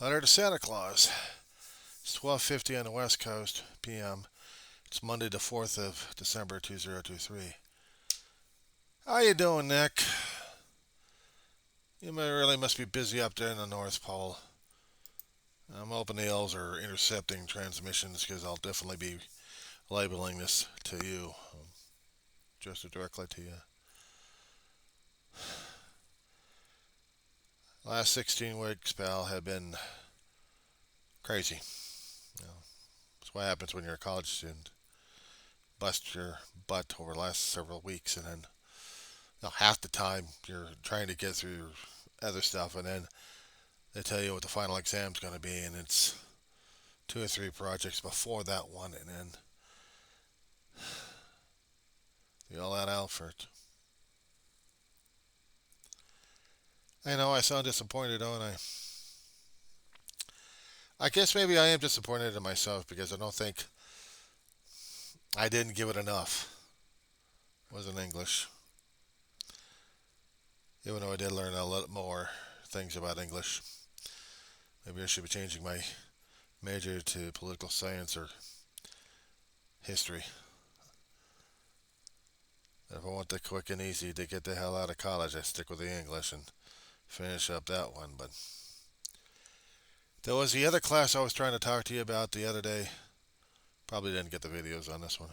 Letter to Santa Claus. It's 12:50 on the West Coast p.m. It's Monday the 4th of December 2023. How you doing, Nick? You must be busy up there in the North Pole. I'm hoping the elves are intercepting transmissions because I'll definitely be labeling this to you, just directly to you. Last 16 weeks, pal, have been crazy. You know, that's what happens when you're a college student. Bust your butt over the last several weeks, and then half the time you're trying to get through other stuff, and then they tell you what the final exam's going to be, and it's two or three projects before that one, and then you all that effort. I know I sound disappointed, don't I? I guess maybe I am disappointed in myself because I don't think I didn't give it enough. It wasn't English, even though I did learn a lot more things about English. Maybe I should be changing my major to political science or history. If I want the quick and easy to get the hell out of college, I stick with the English and finish up that one. But there was the other class I was trying to talk to you about the other day. Probably didn't get the videos on this one.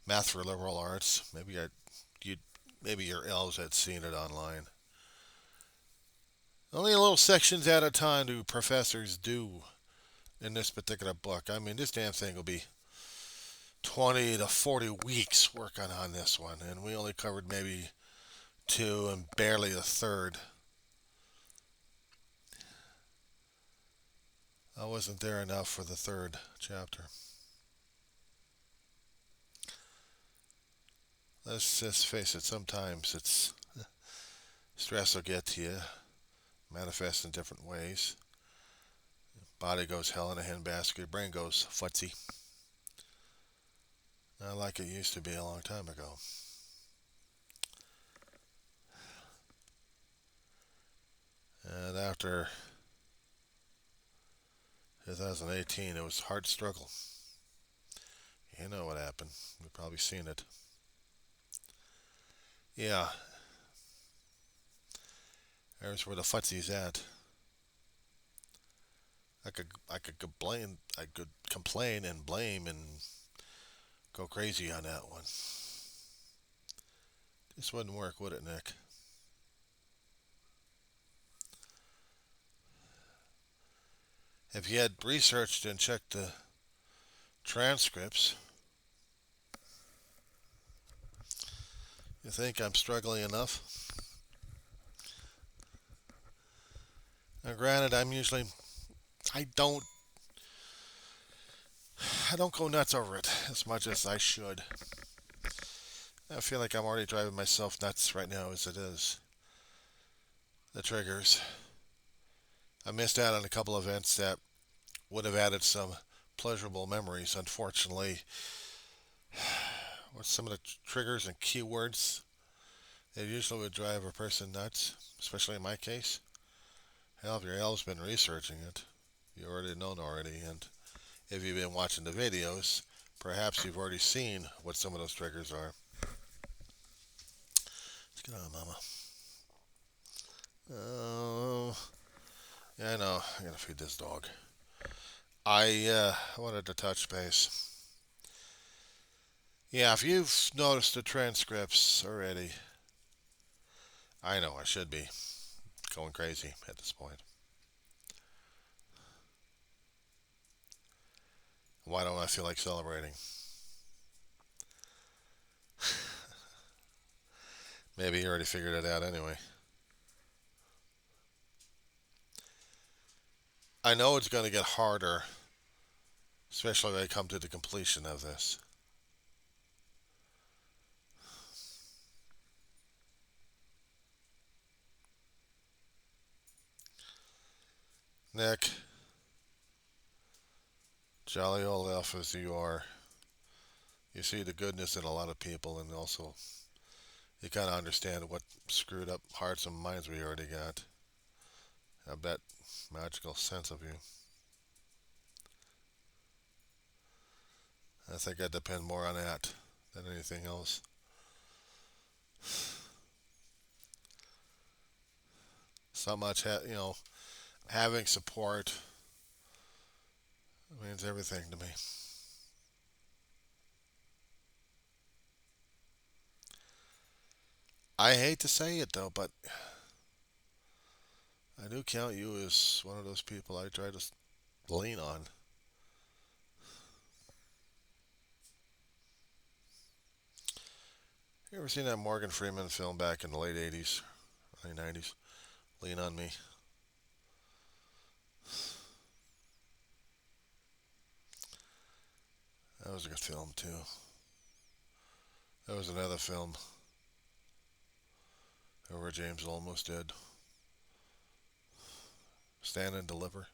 Math for liberal arts. Maybe your elves had seen it online. Only a little sections at a time do professors do in this particular book. I mean, this damn thing will be 20 to 40 weeks working on this one, and we only covered maybe two and barely a third. I wasn't there enough for the third chapter. Let's just face it, sometimes stress will get to you, manifest in different ways. Body goes hell in a handbasket, brain goes futzy. Not like it used to be a long time ago. And after 2018, it was a hard struggle. You know what happened. You've probably seen it. Yeah, there's where the futsy's at. I could complain and blame and go crazy on that one. This wouldn't work, would it, Nick? If you had researched and checked the transcripts, you think I'm struggling enough? Now, granted, I don't, I don't go nuts over it as much as I should. I feel like I'm already driving myself nuts right now as it is. The triggers. I missed out on a couple events that would have added some pleasurable memories. Unfortunately, with some of the triggers and keywords, it usually would drive a person nuts, especially in my case. Hell, if your elf's been researching it, you already know already, and if you've been watching the videos, perhaps you've already seen what some of those triggers are. Let's get on, Mama. Oh, yeah, I know. I gotta feed this dog. I wanted to touch base. Yeah, if you've noticed the transcripts already, I know I should be going crazy at this point. Why don't I feel like celebrating? Maybe you already figured it out anyway. I know it's going to get harder, especially when I come to the completion of this. Nick, jolly old elf as you are, you see the goodness in a lot of people, and also you kind of understand what screwed up hearts and minds we already got. I bet magical sense of you. I think I depend more on that than anything else. So much, having support means everything to me. I hate to say it though, but I do count you as one of those people I try to lean on. You ever seen that Morgan Freeman film back in the late 80s, early 90s? Lean on Me. That was a good film too. There was another film where James almost did. Stand and Deliver.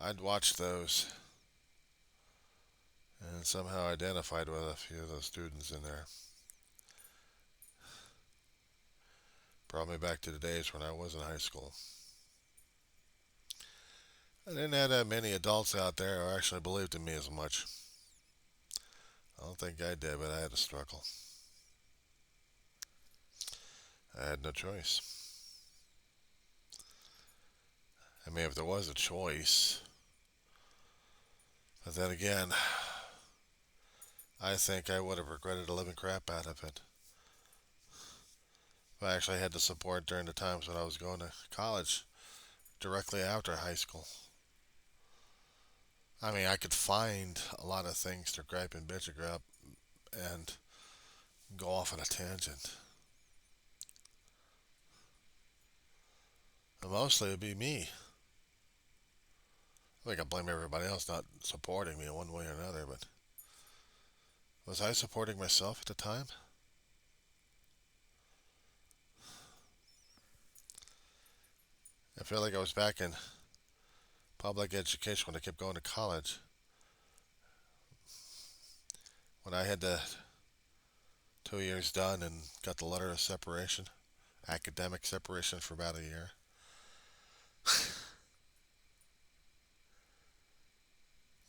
I'd watched those and somehow identified with a few of those students in there. Brought me back to the days when I was in high school. I didn't have that many adults out there who actually believed in me as much. I don't think I did, but I had to struggle. I had no choice. I mean, if there was a choice, but then again, I think I would have regretted the living crap out of it. If I actually had the support during the times when I was going to college, directly after high school. I mean, I could find a lot of things to gripe and bitch about and go off on a tangent. But mostly it'd be me. I think I blame everybody else not supporting me in one way or another, but was I supporting myself at the time? I feel like I was back in public education when I kept going to college. When I had the 2 years done and got the letter of separation, academic separation for about a year.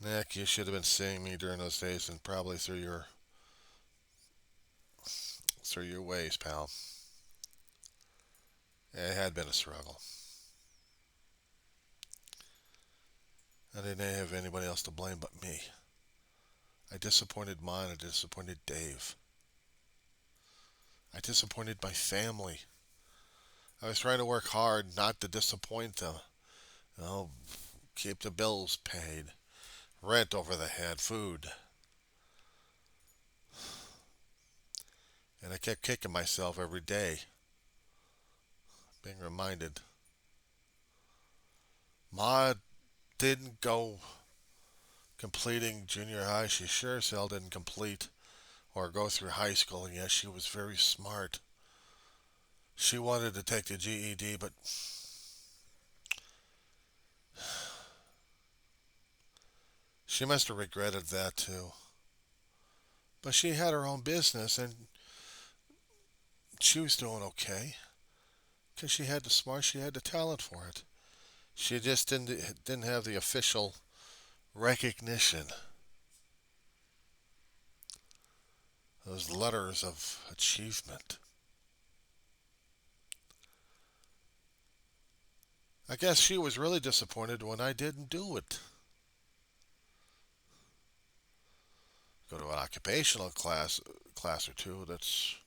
Nick, you should have been seeing me during those days and probably through your ways, pal. It had been a struggle. I didn't have anybody else to blame but me. I disappointed mine. I disappointed Dave. I disappointed my family. I was trying to work hard not to disappoint them. Keep the bills paid. Rent over the head. Food. And I kept kicking myself every day. Being reminded. Ma didn't go completing junior high. She sure as hell didn't complete or go through high school. And yes, she was very smart. She wanted to take the GED, but she must have regretted that too. But she had her own business and she was doing okay because she had the smart, she had the talent for it. She just didn't have the official recognition, those letters of achievement. I guess she was really disappointed when I didn't do it. Go to an occupational class or two. That's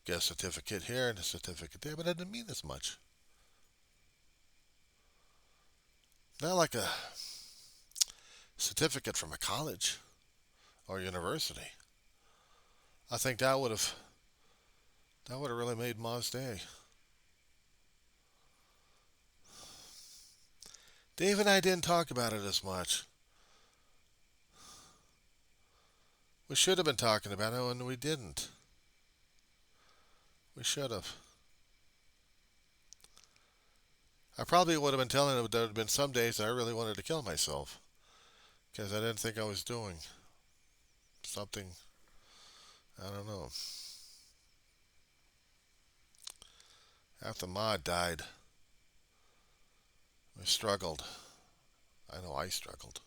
get a certificate here and a certificate there, but it didn't mean as much. Not like a certificate from a college or university. I think that would have really made Ma's day. Dave and I didn't talk about it as much. We should have been talking about it when we didn't. We should have. I probably would have been telling him that there had been some days that I really wanted to kill myself because I didn't think I was doing something. I don't know. After Ma died, we struggled. I know I struggled.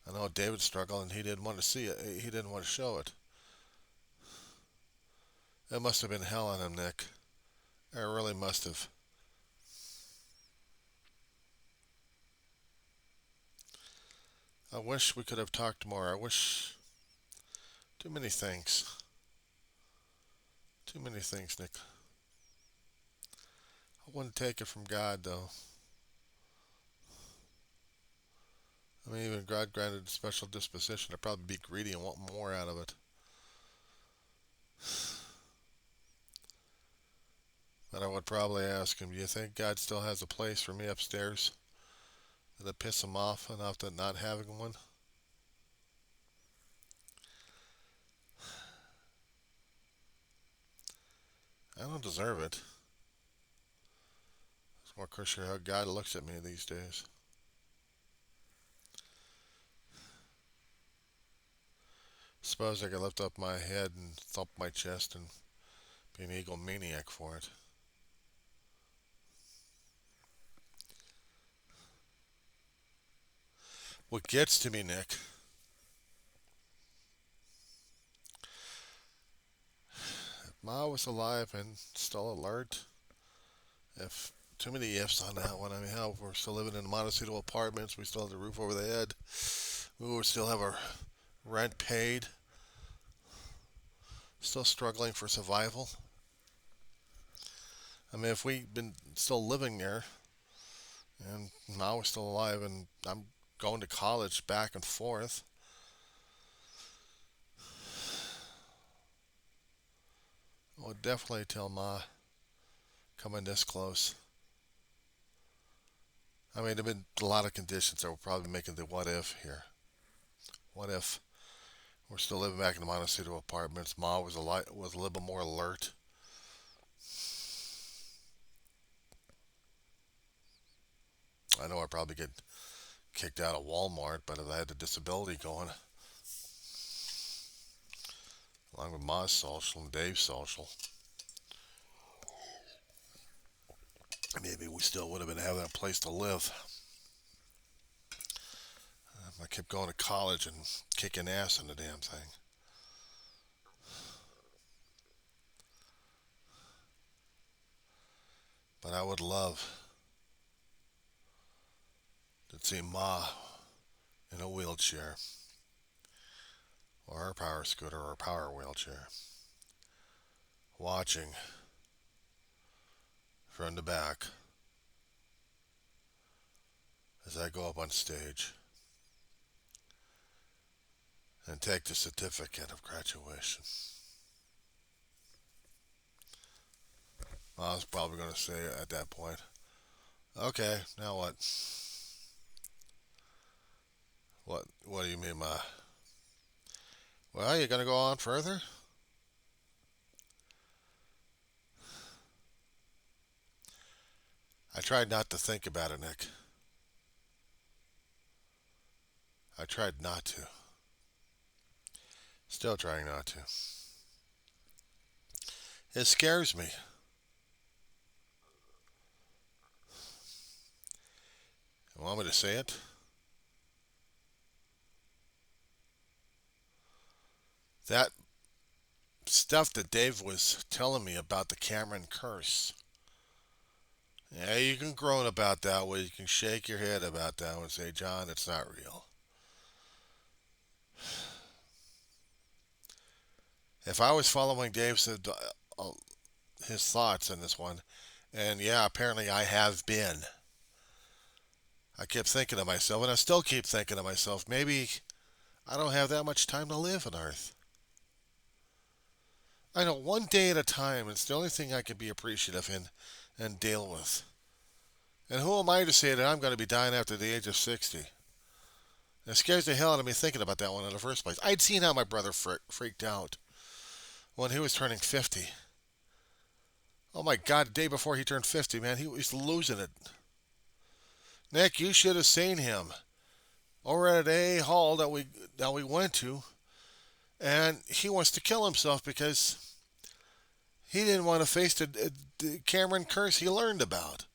I know David struggled, and he didn't want to see it. He didn't want to show it. It must have been hell on him, Nick. It really must have. I wish we could have talked more. I wish. Too many things. Too many things, Nick. I wouldn't take it from God, though. I mean, even God granted a special disposition. I'd probably be greedy and want more out of it. But I would probably ask him, do you think God still has a place for me upstairs? Did it piss him off enough to not having one? I don't deserve it. It's more crucial how God looks at me these days. Suppose I could lift up my head and thump my chest and be an egomaniac for it. What gets to me, Nick, if Ma was alive and still alert, if too many ifs on that one. I mean, hell, we're still living in Montecito apartments. We still have the roof over the head. We would still have our rent paid. Still struggling for survival. I mean, if we'd been still living there and Ma was still alive and I'm going to college back and forth, I would definitely tell Ma coming this close. I mean, there have been a lot of conditions that were probably making the what if here. What if we're still living back in the Montecito apartments? Ma was was a little bit more alert. I know I'd probably get kicked out of Walmart, but if I had the disability going, along with Ma's social and Dave's social, maybe we still would have been having a place to live. I kept going to college and kicking ass in the damn thing. But I would love to see Ma in a wheelchair, or a power scooter, or a power wheelchair, watching from the back as I go up on stage and take the certificate of graduation. I was probably going to say at that point, okay, now what? What do you mean, Ma? Well, you going to go on further? I tried not to think about it, Nick. I tried not to. Still trying not to. It scares me. You want me to say it? That stuff that Dave was telling me about the Cameron curse. Yeah, you can groan about that one. You can shake your head about that one and say, John, it's not real. If I was following Dave's his thoughts in this one, and yeah, apparently I have been. I kept thinking to myself, and I still keep thinking to myself, maybe I don't have that much time to live on Earth. I know one day at a time. It's the only thing I can be appreciative in and deal with. And who am I to say that I'm going to be dying after the age of 60? It scares the hell out of me thinking about that one in the first place. I'd seen how my brother freaked out when he was turning 50. Oh my God, the day before he turned 50, man, he was losing it. Nick, you should have seen him over at a hall that we went to, and he wants to kill himself because He didn't want to face the Cameron curse he learned about.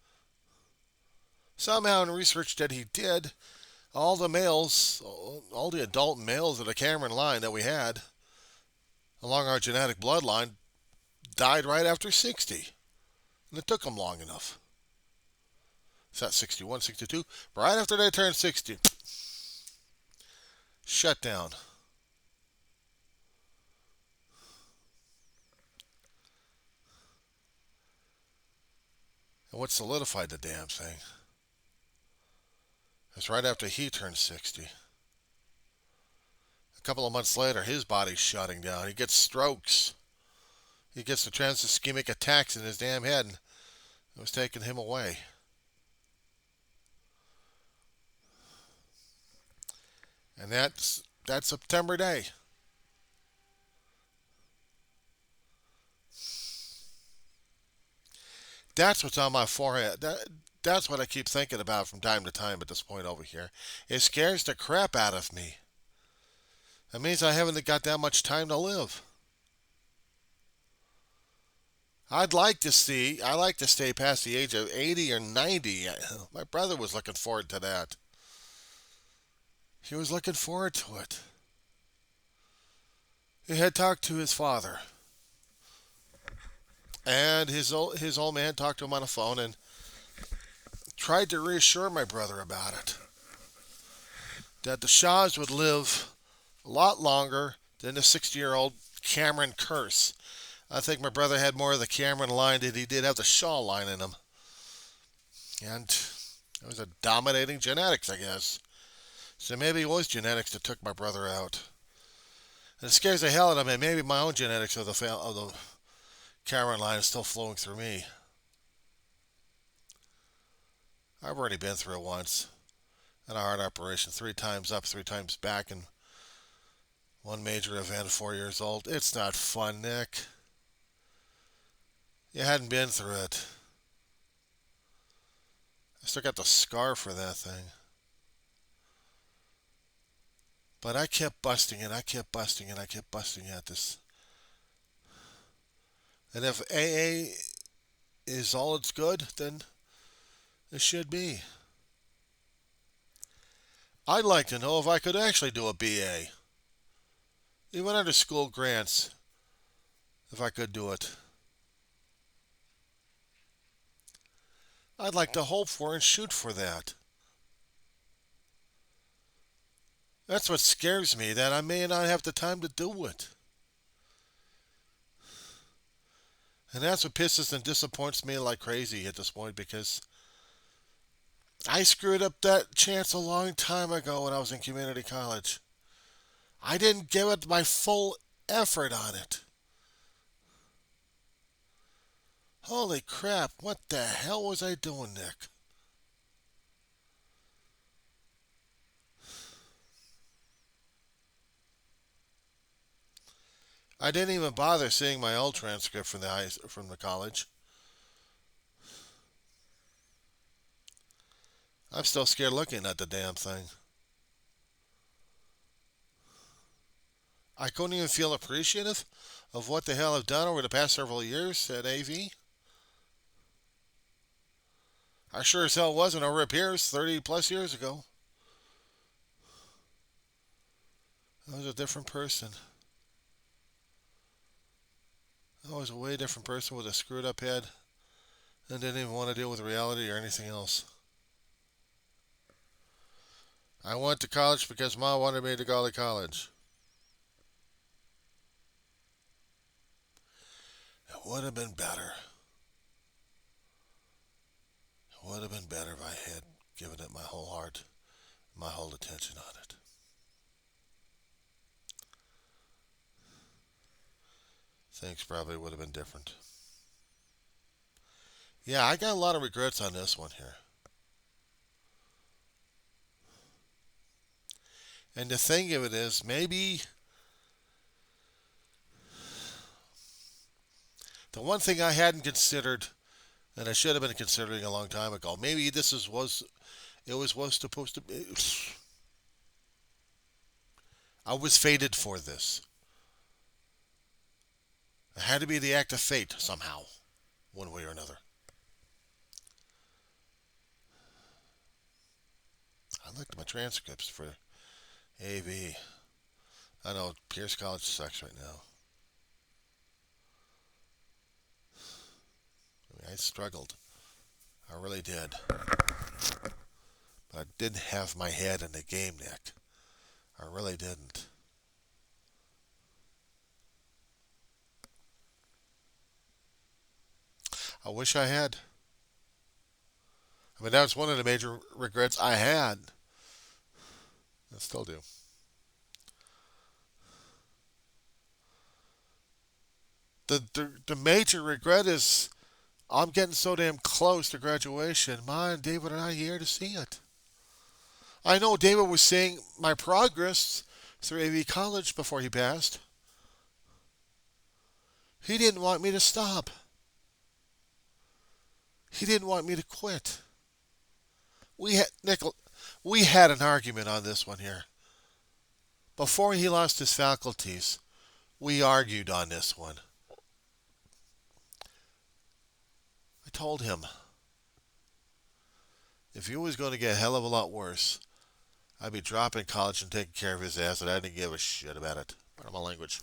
Somehow, in research that he did, all the males, all the adult males of the Cameron line that we had along our genetic bloodline died right after 60. And it took them long enough. Is that 61, 62? Right after they turned 60. Shut down. And what solidified the damn thing? It's right after he turned 60. A couple of months later, his body's shutting down. He gets strokes. He gets the trans-ischemic attacks in his damn head, and it was taking him away. And that's that September day. That's what's on my forehead. That's what I keep thinking about from time to time at this point over here. It scares the crap out of me. That means I haven't got that much time to live. I like to stay past the age of 80 or 90. My brother was looking forward to that. He was looking forward to it. He had talked to his father. And his old man talked to him on the phone and tried to reassure my brother about it. That the Shaws would live a lot longer than the 60-year-old Cameron curse. I think my brother had more of the Cameron line than he did have the Shaw line in him. And it was a dominating genetics, I guess. So maybe it was genetics that took my brother out. And it scares the hell out of me. Maybe my own genetics of the Cameron line is still flowing through me. I've already been through it once. In a heart operation, 3 times up, 3 times back, and one major event at 4 years old. It's not fun, Nick. You hadn't been through it. I still got the scar for that thing. But I kept busting it. I kept busting it. I kept busting at this. And if AA is all it's good, then it should be. I'd like to know if I could actually do a BA. Even under school grants, if I could do it. I'd like to hope for and shoot for that. That's what scares me, that I may not have the time to do it. And that's what pisses and disappoints me like crazy at this point, because I screwed up that chance a long time ago when I was in community college. I didn't give it my full effort on it. Holy crap, what the hell was I doing, Nick? I didn't even bother seeing my old transcript from the college. I'm still scared looking at the damn thing. I couldn't even feel appreciative of what the hell I've done over the past several years at AV. I sure as hell wasn't over at Pierce 30 plus years ago. I was a different person. I was a way different person with a screwed up head and didn't even want to deal with reality or anything else. I went to college because Mom wanted me to go to college. It would have been better. It would have been better if I had given it my whole heart, my whole attention on it. Things probably would have been different. Yeah, I got a lot of regrets on this one here. And the thing of it is, maybe the one thing I hadn't considered, and I should have been considering a long time ago, maybe this was supposed to be. I was fated for this. It had to be the act of fate somehow, one way or another. I looked at my transcripts for AV. I know Pierce College sucks right now. I mean, I struggled. I really did. But I didn't have my head in the game, Nick. I really didn't. I wish I had. I mean, that was one of the major regrets I had. I still do. The major regret is I'm getting so damn close to graduation. Mine and David are not here to see it. I know David was seeing my progress through AV College before he passed. He didn't want me to stop. He didn't want me to quit. We had an argument on this one here. Before he lost his faculties, we argued on this one. I told him, if he was going to get a hell of a lot worse, I'd be dropping college and taking care of his ass, and I didn't give a shit about it. Pardon my language.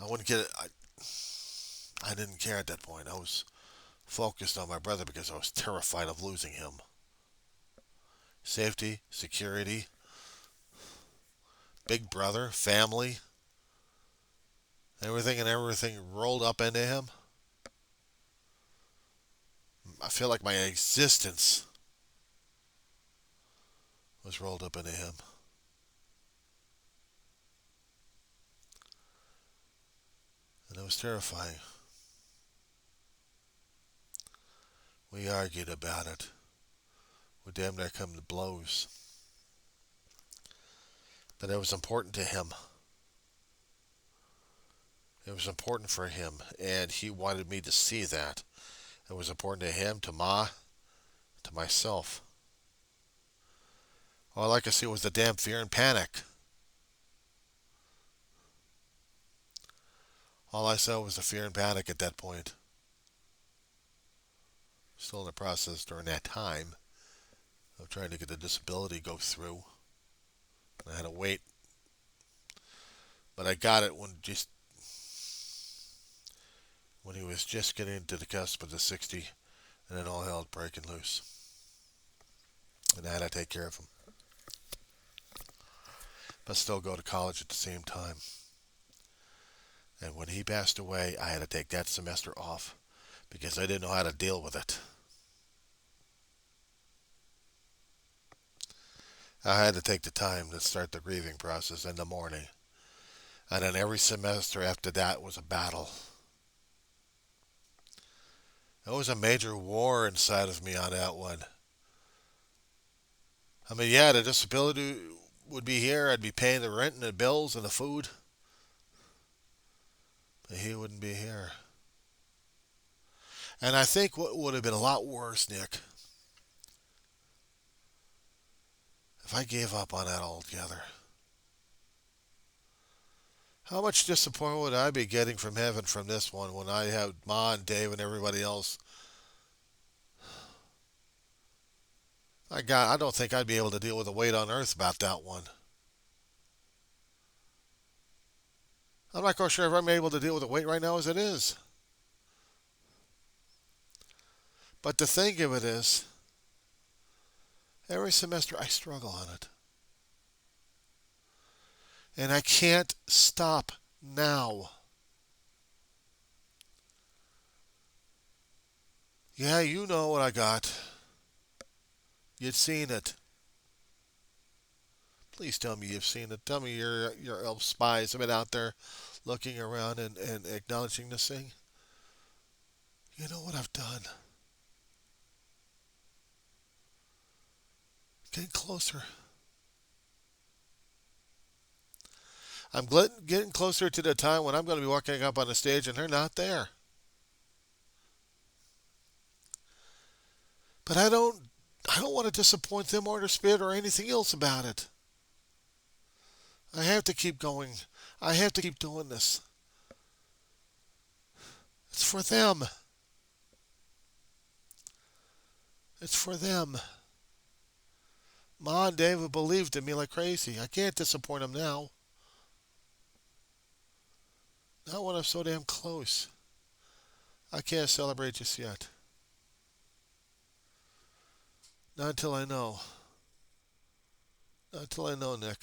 I wouldn't get it. I didn't care at that point. I was focused on my brother because I was terrified of losing him. Safety, security, big brother, family, everything rolled up into him. I feel like my existence was rolled up into him. And it was terrifying. We argued about it. We damn near come to blows. But it was important to him. It was important for him, and he wanted me to see that. It was important to him, to myself. All I could see was the damn fear and panic. All I saw was the fear and panic at that point. Still in the process during that time of trying to get the disability go through. I had to wait. But I got it when he was just getting to the cusp of the 60, and then all hell breaking loose. And I had to take care of him. But still go to college at the same time. And when he passed away, I had to take that semester off because I didn't know how to deal with it. I had to take the time to start the grieving process in the morning. And then every semester after that was a battle. There was a major war inside of me on that one. I mean, yeah, the disability would be here. I'd be paying the rent and the bills and the food. But he wouldn't be here. And I think what would have been a lot worse, Nick, if I gave up on that altogether. How much disappointment would I be getting from heaven from this one when I have Ma and Dave and everybody else? I don't think I'd be able to deal with the weight on earth about that one. I'm not quite sure if I'm able to deal with the weight right now as it is. But the thing of it is, every semester I struggle on it. And I can't stop now. Yeah, you know what I got. You'd seen it. Please tell me you've seen it. Tell me your elf spies have been out there looking around and acknowledging this thing. You know what I've done? Getting closer. I'm getting closer to the time when I'm going to be walking up on the stage and they're not there. But I don't want to disappoint them or their spirit or anything else about it. I have to keep going. I have to keep doing this. It's for them. It's for them. Ma and David believed in me like crazy. I can't disappoint them now. Not when I'm so damn close. I can't celebrate just yet. Not until I know. Not until I know, Nick.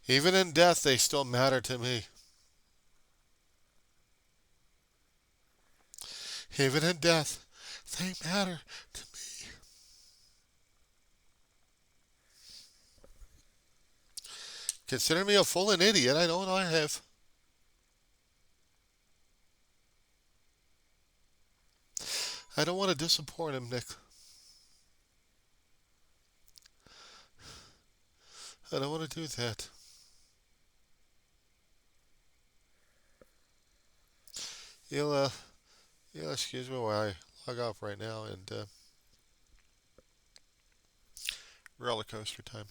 Even in death, they still matter to me. Even in death, they matter to me. Consider me a full an idiot. I know what I have. I don't want to disappoint him, Nick. I don't want to do that. You'll, uh, you'll excuse me while I log off right now and roller coaster time.